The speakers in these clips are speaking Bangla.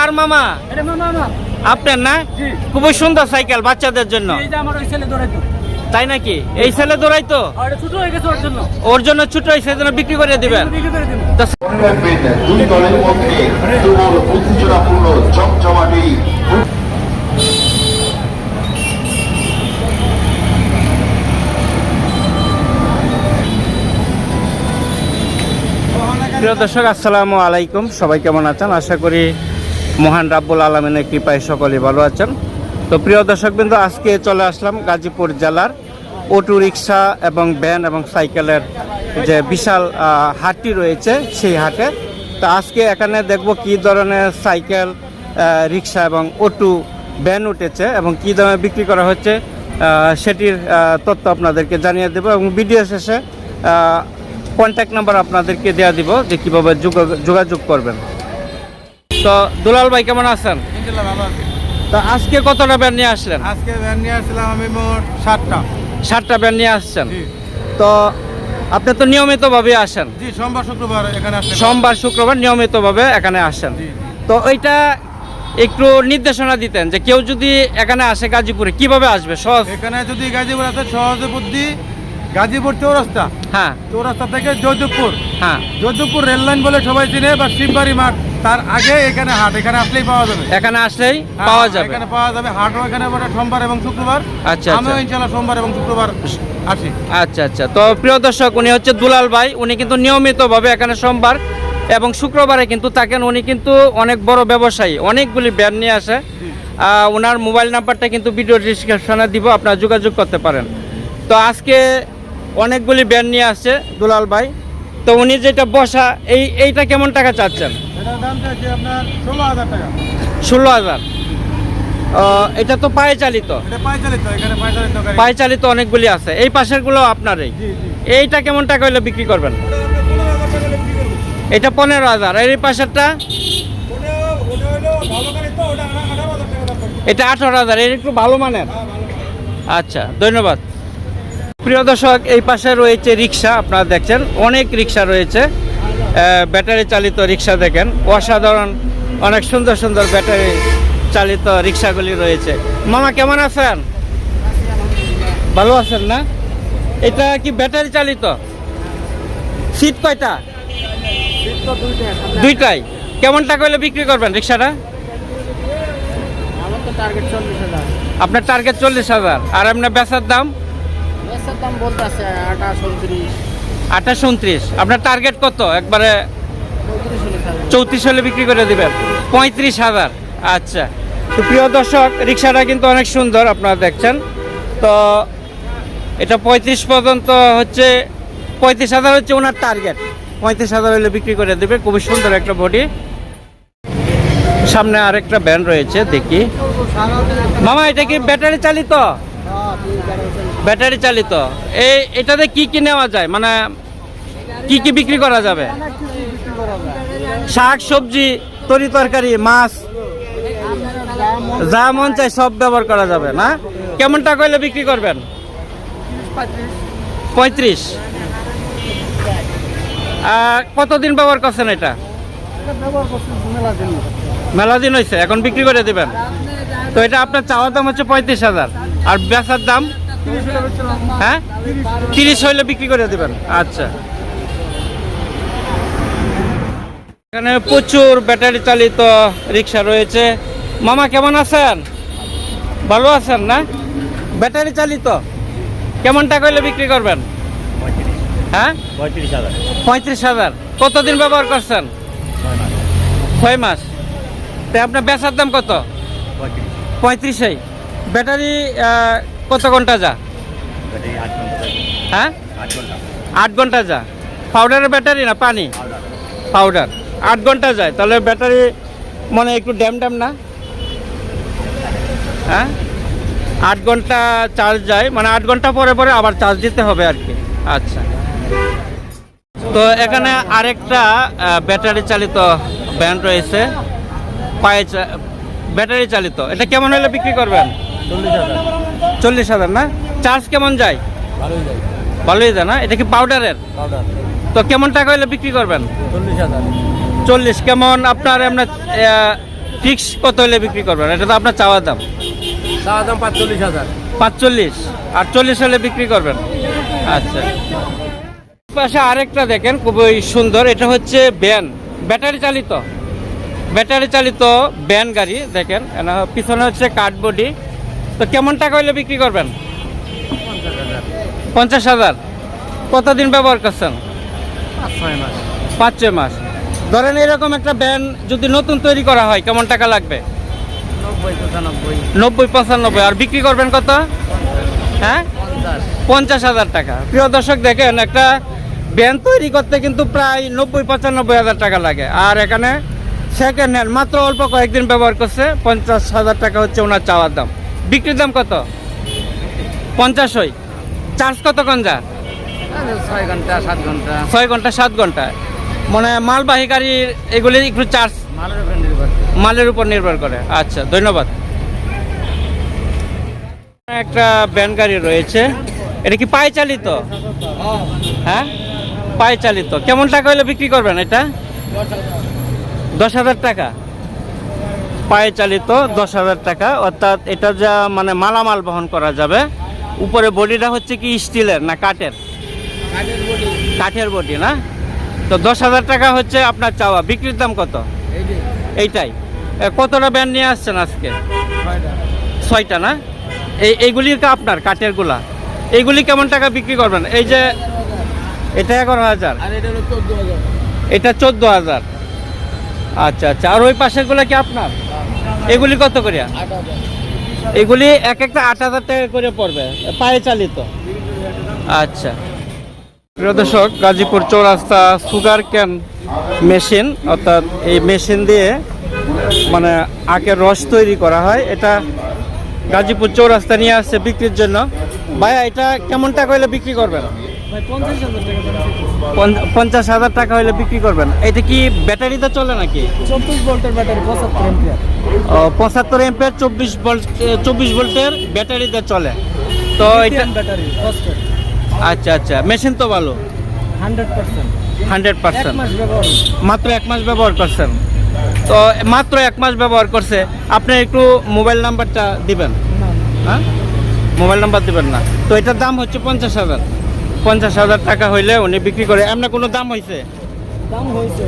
কার মামা? আপনার না? খুবই সুন্দর সাইকেল বাচ্চাদের জন্য। তাই নাকি? এই ছেলে দৌড়াইতো, ওর জন্য ছোট হয়েছে, সেজন্য বিক্রি করে দিবেন। প্রিয় দর্শক, আসসালামু আলাইকুম। সবাই কেমন আছেন? আশা করি মহান রাব্বুল আলামিনের কৃপায় সকলেই ভালো আছেন। তো প্রিয় দর্শকবৃন্দ, আজকে চলে আসলাম গাজীপুর জেলার অটো রিক্সা এবং ভ্যান এবং সাইকেলের যে বিশাল হাটটি রয়েছে সেই হাটে। তো আজকে এখানে দেখব কি ধরনের সাইকেল, রিক্সা এবং অটো ভ্যান উঠেছে এবং কি দামে বিক্রি করা হচ্ছে সেটির তথ্য আপনাদেরকে জানিয়ে দেব এবং ভিডিও শেষে কন্ট্যাক্ট নাম্বার আপনাদেরকে দেওয়া দিব যে কীভাবে যোগাযোগ করবেন। তো দুলাল ভাই কেমন আছেন? তো আজকে কতটা ভ্যান নিয়ে আসলেন? আজকে ভ্যান নিয়ে আসলাম আমি মোট 7টা ভ্যান নিয়ে আসছেন। তো আপনি তো নিয়মিতভাবে আসেন? জি, সোমবার শুক্রবার এখানে আসেন। সোমবার শুক্রবার নিয়মিতভাবে এখানে আসেন। তো ওইটা একটু নির্দেশনা দিতেন যে কেউ যদি এখানে আসে গাজীপুরে কিভাবে আসবে সহজ? এখানে যদি গাজীপুর আসে সহজে বুদ্ধি, গাজীপুর চৌরাস্তা, হ্যাঁ চৌরাস্তা থেকে যোধপুর, হ্যাঁ যোধপুর রেল লাইন বলে সবাই চিনে, বা শিববাড়ি মাঠ, তার আগে এখানে হাট। এখানে আসলেই পাওয়া যাবে, এখানে আসলেই পাওয়া যাবে। এখানে পাওয়া যাবে। হাটও এখানে বটে সোমবার এবং শুক্রবার। আচ্ছা, আমিও ইনশাআল্লাহ সোমবার এবং শুক্রবার আসি। আচ্ছা আচ্ছা। তো প্রিয় দর্শক, উনি হচ্ছে দুলাল ভাই। উনি কিন্তু নিয়মিতভাবে এখানে সোমবার এবং শুক্রবারে কিন্তু থাকেন। উনি কিন্তু অনেক বড় ব্যবসায়ী, অনেকগুলি ভ্যান নিয়ে আসে। ওনার মোবাইল নাম্বারটা কিন্তু ভিডিও ডিসক্রিপশনে দিব, আপনারা যোগাযোগ করতে পারেন। তো আজকে অনেকগুলি ভ্যান নিয়ে আসছে দুলাল ভাই। তো উনি যেটা বসা, এইটা কেমন টাকা চাচ্ছেন? এটার দাম চাইছে আপনার 16,000 টাকা। 16,000। এটা তো পায়ে চালিত? এটা পায়ে চালিত, এখানে পায়ে চালিত গাড়ি। পায়ে চালিত অনেকগুলি আছে। এই পাশেরগুলো আপনারই? জি জি। এইটা কেমন টাকা হলে বিক্রি করবেন? এটা 15,000। আর এই পাশেরটা? এটা 18,000। এর একটু ভালো মানের। আচ্ছা, ধন্যবাদ। প্রিয় দর্শক, এই পাশে রয়েছে রিক্সা। আপনারা দেখছেন অনেক রিক্সা রয়েছে, ব্যাটারি চালিত রিক্সা। দেখেন অসাধারণ, অনেক সুন্দর সুন্দর ব্যাটারি চালিত রিক্সাগুলি রয়েছে। মামা কেমন আছেন? ভালো আছেন না? এটা কি ব্যাটারি চালিত? সিট কয়টা? দুইটাই। কেমন টাকা হলে বিক্রি করবেন রিক্সাটা? আপনার টার্গেট 40,000। আর আপনার বেচার দাম? 28-29। আপনার টার্গেট কত? একবারে 34 হলে বিক্রি করে দিবেন। 35,000। আচ্ছা। তো প্রিয় দর্শক, রিক্সাটা কিন্তু অনেক সুন্দর, আপনারা দেখছেন। তো এটা 35 পর্যন্ত হচ্ছে, 35,000 হচ্ছে ওনার টার্গেট। 35,000 হলে বিক্রি করে দেবে। খুবই সুন্দর একটা বডি। সামনে আরেকটা ভ্যান রয়েছে, দেখি। মামা এটা কি ব্যাটারি চালিত? ব্যাটারি চালিত। এটাতে কি কি নেওয়া যায়, মানে কি কি বিক্রি করা যাবে? শাক সবজি, তরি তরকারি, মাছ, যা মন চাই সব ব্যবহার করা যাবে না? কেমন টাকা হলে বিক্রি করবেন? 35। কতদিন ব্যবহার করছেন এটা? মেলা দিন হয়েছে, এখন বিক্রি করে দেবেন। তো এটা আপনার চাওয়ার দাম হচ্ছে 35,000, আর বেচার দাম? হ্যাঁ, 30 হইলে বিক্রি করে দেবেন। আচ্ছা। এখানে প্রচুর ব্যাটারি চালিত রিক্সা রয়েছে। মামা কেমন আছেন? ভালো আছেন না? ব্যাটারি চালিত কেমন টাকা হইলে বিক্রি করবেন? হ্যাঁ, 35,000। কতদিন ব্যবহার করছেন? 6 মাস। তাই আপনার বেচার দাম কত? 35। ব্যাটারি কত ঘন্টা যা? হ্যাঁ, 8 ঘন্টা যা। পাউডারের ব্যাটারি না পানি? পাউডার। 8 ঘন্টা যায়। তাহলে ব্যাটারি মানে একটু ড্যাম না? হ্যাঁ, 8 ঘন্টা চার্জ যায়, মানে 8 ঘন্টা পরে পরে আবার চার্জ দিতে হবে আর কি। আচ্ছা। তো এখানে আরেকটা ব্যাটারি চালিত ভ্যান রয়েছে, ব্যাটারি চালিত। এটা কেমন হলে বিক্রি করবেন? 40,000 না? চার্জ কেমন যায়? ভালোই যায় না? এটা কি পাউডারের? তো কেমন টাকা হলে বিক্রি করবেন? 40। কেমন আপনার এমনি ফিক্স কত হলে বিক্রি করবেন? এটা তো আপনার চাওয়া দাম। চাওয়া দাম 45,000। 45 আর 40 হলে বিক্রি করবেন। আচ্ছা, পাশে আরেকটা দেখেন খুবই সুন্দর, এটা হচ্ছে ভ্যান, ব্যাটারি চালিত, ব্যাটারি চালিত ভ্যান গাড়ি দেখেন, পিছনে হচ্ছে কাঠবডি। তো কেমন টাকা হলে বিক্রি করবেন? 50,000। কতদিন ব্যবহার করছেন? 5-6 মাস। ধরেন এরকম একটা ভ্যান যদি নতুন তৈরি করা হয় কেমন টাকা লাগবে? 90-95। আর বিক্রি করবেন কত? হ্যাঁ, 50,000 টাকা। প্রিয় দর্শক দেখেন, একটা ভ্যান তৈরি করতে কিন্তু প্রায় 90-95,000 টাকা লাগে। আর এখানে সেকেন্ড হ্যান্ড মাত্র অল্প কয়েকদিন ব্যবহার করছে, 50,000 টাকা হচ্ছে ওনার চাওয়ার দাম। বিক্রির দাম কত? 50। চার্জ কতক্ষণ যা? 6 ঘন্টা 7 ঘন্টা। 6 ঘন্টা 7 ঘন্টা। মানে মালবাহী গাড়ির এগুলি একটু চার্জ মালের উপর নির্ভর করে। আচ্ছা, ধন্যবাদ। একটা ভ্যান গাড়ি রয়েছে, এটা কি পায়ে চালিত? হ্যাঁ, পায়ে চালিত। কেমন টাকা হলে বিক্রি করবেন এটা? 10,000 টাকা। পায়ে চালিত 10,000 টাকা, অর্থাৎ এটা যা মানে মালামাল বহন করা যাবে। উপরে বডিটা হচ্ছে কি স্টিলের না কাঠের? কাঠের বডি না? তো 10,000 টাকা হচ্ছে আপনার চাওয়া। বিক্রির দাম কত? এইটাই। কতটা ভ্যান নিয়ে আসছেন আজকে? 6টা না? এইগুলি আপনার কাঠেরগুলা, এইগুলি কেমন টাকা বিক্রি করবেন? এই যে এটা 11,000, এটা 14,000। আচ্ছা আচ্ছা। আর ওই পাশেরগুলো কি আপনার? এগুলি কত করে? এগুলি এক একটা 8,000 টাকা করে পড়বে, পায়ে চালিত। আচ্ছা, প্রিয় দর্শক, গাজীপুর চৌরাস্তা সুগার ক্যান মেশিন, অর্থাৎ এই মেশিন দিয়ে মানে আখের রস তৈরি করা হয়। এটা গাজীপুর চৌরাস্তা নিয়ে আসছে বিক্রির জন্য। ভাইয়া, এটা কেমন টাকা হলে বিক্রি করবেন? 50,000 টাকা হলে বিক্রি করবেন। এটা কি ব্যাটারিতে চলে নাকি? 24 ভোল্টের ব্যাটারি, 75 অ্যাম্পিয়ার। 75 অ্যাম্পিয়ার 24 ভোল্টের ব্যাটারিতে চলে। তো এটা ব্যাটারি ফসফেট। আচ্ছা আচ্ছা, মেশিন তো ভালো। 100%। মাত্র 1 মাস ব্যবহার করছেন? তো মাত্র 1 মাস ব্যবহার করছে। আপনি একটু মোবাইল নাম্বারটা দিবেন? হ্যাঁ, মোবাইল নাম্বার দিবেন না? তো এটার দাম হচ্ছে 50,000। 50,000 টাকা হইলে উনি বিক্রি করে। এমনি কোনো দাম হয়েছে? দাম হয়েছে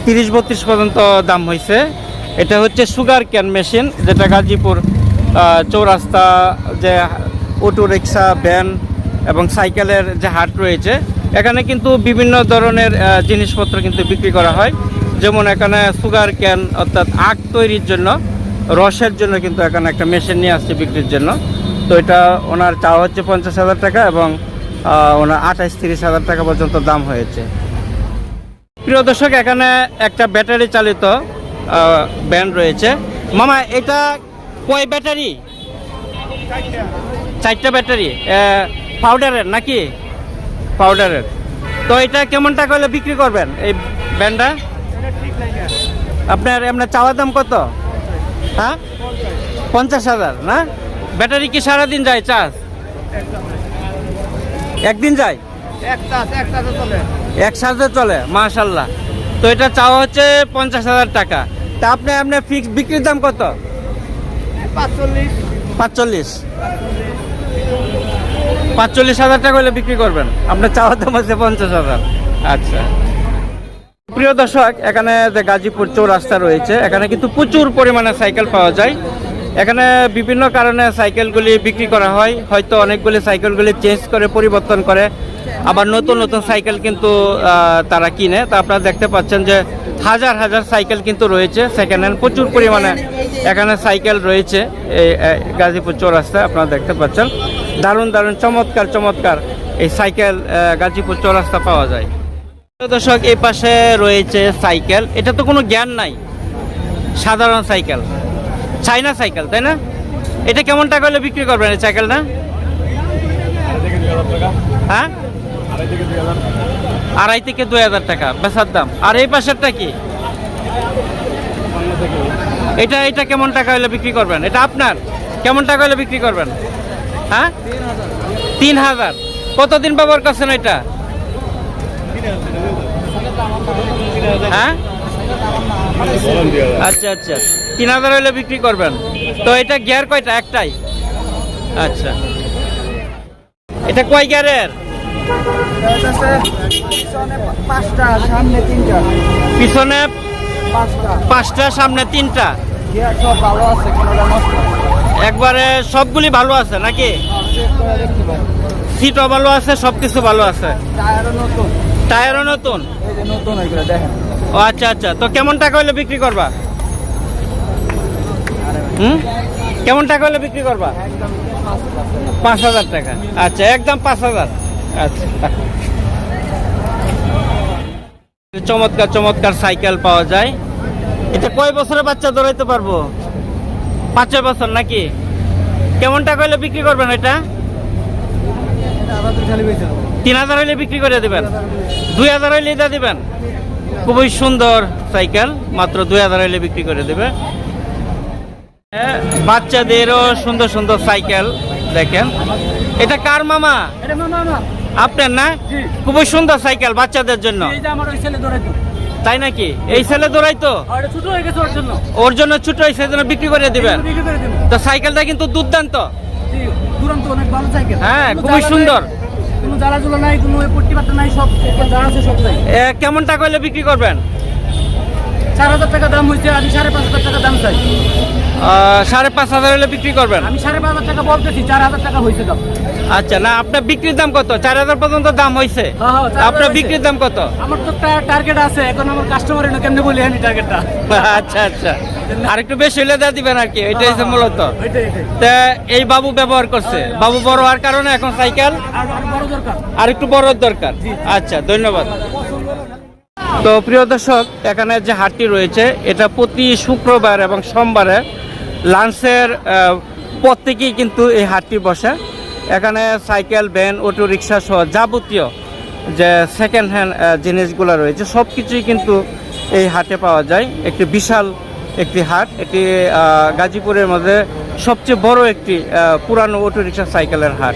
30-32 পর্যন্ত দাম হয়েছে। এটা হচ্ছে সুগার ক্যান মেশিন, যেটা গাজীপুর চৌরাস্তা যে অটো রিক্সা, ভ্যান এবং সাইকেলের যে হাট রয়েছে, এখানে কিন্তু বিভিন্ন ধরনের জিনিসপত্র কিন্তু বিক্রি করা হয়। যেমন এখানে সুগার ক্যান, অর্থাৎ আখ তৈরির জন্য, রসের জন্য কিন্তু এখানে একটা মেশিন নিয়ে আসছে বিক্রির জন্য। তো এটা ওনার চাওয়া হচ্ছে 50,000 টাকা এবং ওনার 28-30,000 টাকা পর্যন্ত দাম হয়েছে। প্রিয় দর্শক, এখানে একটা ব্যাটারি চালিত ভ্যান রয়েছে। মামা, এটা কয় ব্যাটারি? 4টা ব্যাটারি। পাউডারের নাকি? পাউডারের। তো এটা কেমন টাকা হলে বিক্রি করবেন এই ভ্যানটা? আপনার এমনি চাওয়া দাম কত? হ্যাঁ, 50,000 না? ব্যাটারি কি সারাদিন যায় চার্জ? একদিন যায়? এক চার্জে চলে। মাশাল্লাহ। তো এটা চাওয়া হচ্ছে 50,000 টাকা। তা আপনি ফিক্স বিক্রির দাম কত? 45,000 টাকা হলে বিক্রি করবেন। আপনার চাওয়া দাম হচ্ছে 50,000। আচ্ছা, প্রিয় দর্শক, এখানে যে গাজীপুর চৌরাস্তা রয়েছে, এখানে কিন্তু প্রচুর পরিমাণে সাইকেল পাওয়া যায়। এখানে বিভিন্ন কারণে সাইকেলগুলি বিক্রি করা হয়। হয়তো অনেকগুলি সাইকেলগুলি চেঞ্জ করে, পরিবর্তন করে, আবার নতুন নতুন সাইকেল কিন্তু তারা কিনে। তা আপনারা দেখতে পাচ্ছেন যে হাজার হাজার সাইকেল কিন্তু রয়েছে সেকেন্ড হ্যান্ড, প্রচুর পরিমাণে এখানে সাইকেল রয়েছে এই গাজীপুর চৌরাস্তায়। আপনারা দেখতে পাচ্ছেন দারুণ দারুণ চমৎকার চমৎকার এই সাইকেল গাজীপুর চৌরাস্তা পাওয়া যায়। দর্শক, এই পাশে রয়েছে সাইকেল। এটা তো কোনো জ্ঞান নাই, সাধারণ সাইকেল, চাইনা সাইকেল, তাই না? এটা কেমন টাকা হলে বিক্রি করবেন এই সাইকেলটা? হ্যাঁ, 2,500-2,000 টাকা বেচার দাম। আর এই পাশেরটা কি? এটা কেমন টাকা হলে বিক্রি করবেন? এটা আপনার কেমন টাকা হলে বিক্রি করবেন? হ্যাঁ, 3,000। কতদিন ব্যবহার করছেন এটা? হ্যাঁ, আচ্ছা আচ্ছা, 3000 হলে বিক্রি করবেন। তো এটা গিয়ার কয়টা? একটাই। আচ্ছা, এটা কয় গিয়ারের? পাঁচটা সামনে তিনটা, পিছনে পাঁচটা 5টা, সামনে 3টা। গিয়ার সব ভালো আছে, কোনোটা নষ্ট না। একবারে সবগুলি ভালো আছে নাকি? চেক করে দেখতে পারেন। সিটও ভালো আছে, সবকিছু ভালো আছে। টায়ারও নতুন, টায়ারও নতুন। এই যে নতুন এগুলো দেখেন। ও আচ্ছা আচ্ছা, তো কেমন টাকা হলে বিক্রি করবা? কেমন টাকা হলে বিক্রি করবা? একদম 5000 টাকা। আচ্ছা, একদম 5000। আচ্ছা, চমৎকার চমৎকার সাইকেল পাওয়া যায়। এটা কয় বছরের বাচ্চা দৌড়াইতে পারবো? 5-6 বছর নাকি? কেমন টাকা হলে বিক্রি করবেন এটা? আমাদের খালি বেঁচে 3000 হলে বিক্রি করে দিবেন? 2000 হলে এটা দিবেন? খুবই সুন্দর সাইকেল, মাত্র 2000 হলে বিক্রি করে দেবে। বাচ্চাদেরও সুন্দর সুন্দর সাইকেল দেখেন। এটা কার মামা? এটা মামা আপনার না? জি। খুবই সুন্দর সাইকেল বাচ্চাদের জন্য। এই যে আমার ওই ছেলে দৌড়াইতো, তাই নাকি? এই ছেলে দৌড়াইতো? আর এটা ছোট হয়ে গেছে ওর জন্য, ওর জন্য ছোট হয়েছে, জন্য বিক্রি করে দিবেন। বিক্রি করে দেবো। তো সাইকেলটা কিন্তু দুর্দান্ত। জি, দুরন্ত অনেক ভালো সাইকেল। হ্যাঁ, কোনো খুবই জ্বালা সুন্দর। নাই, কোনো জ্বালাজুলা নাই, কোনো পট্টি বাট্টা নাই, সব সাইকেল যা আছে সব চাই। কেমন টাকা হলে বিক্রি করবেন? 4000 টাকা দাম হয়েছে, আমি 5500 টাকা দাম চাই। 5500 হলে বিক্রি করবেন? আমি 5500 টাকা বলতেছি, 4000 টাকা হয়েছে দাম। আচ্ছা, না আপনার বিক্রির দাম কত? 4000 পর্যন্ত দাম হয়েছে। হ্যাঁ, হ্যাঁ, 4000 আপনার হয়েছে। বিক্রির দাম কত? আমার তো টার্গেট আছে, এখন আমার কাস্টমার এনে কেমনে বলি আমি টার্গেটটা। আচ্ছা আচ্ছা, আর একটু বেশি হলে দিয়ে দিবেন আর কি, এটাই হচ্ছে মূলত। এটাই তা এই বাবু ব্যবহার করছে, বাবু বড় হওয়ার কারণে এখন সাইকেল আর বড় দরকার। আর একটু বড় দরকার। আচ্ছা, ধন্যবাদ। তো প্রিয় দর্শক, এখানে যে হাটটি রয়েছে এটা প্রতি শুক্রবার এবং সোমবারে লাঞ্চের পর থেকেই কিন্তু এই হাটটি বসে। এখানে সাইকেল, ভ্যান, অটো রিক্সা সহ যাবতীয় যে সেকেন্ড হ্যান্ড জিনিসগুলো রয়েছে সব কিছুই কিন্তু এই হাটে পাওয়া যায়। একটি বিশাল একটি হাট, এটি গাজীপুরের মধ্যে সবচেয়ে বড় একটি পুরানো অটো রিক্সা সাইকেলের হাট।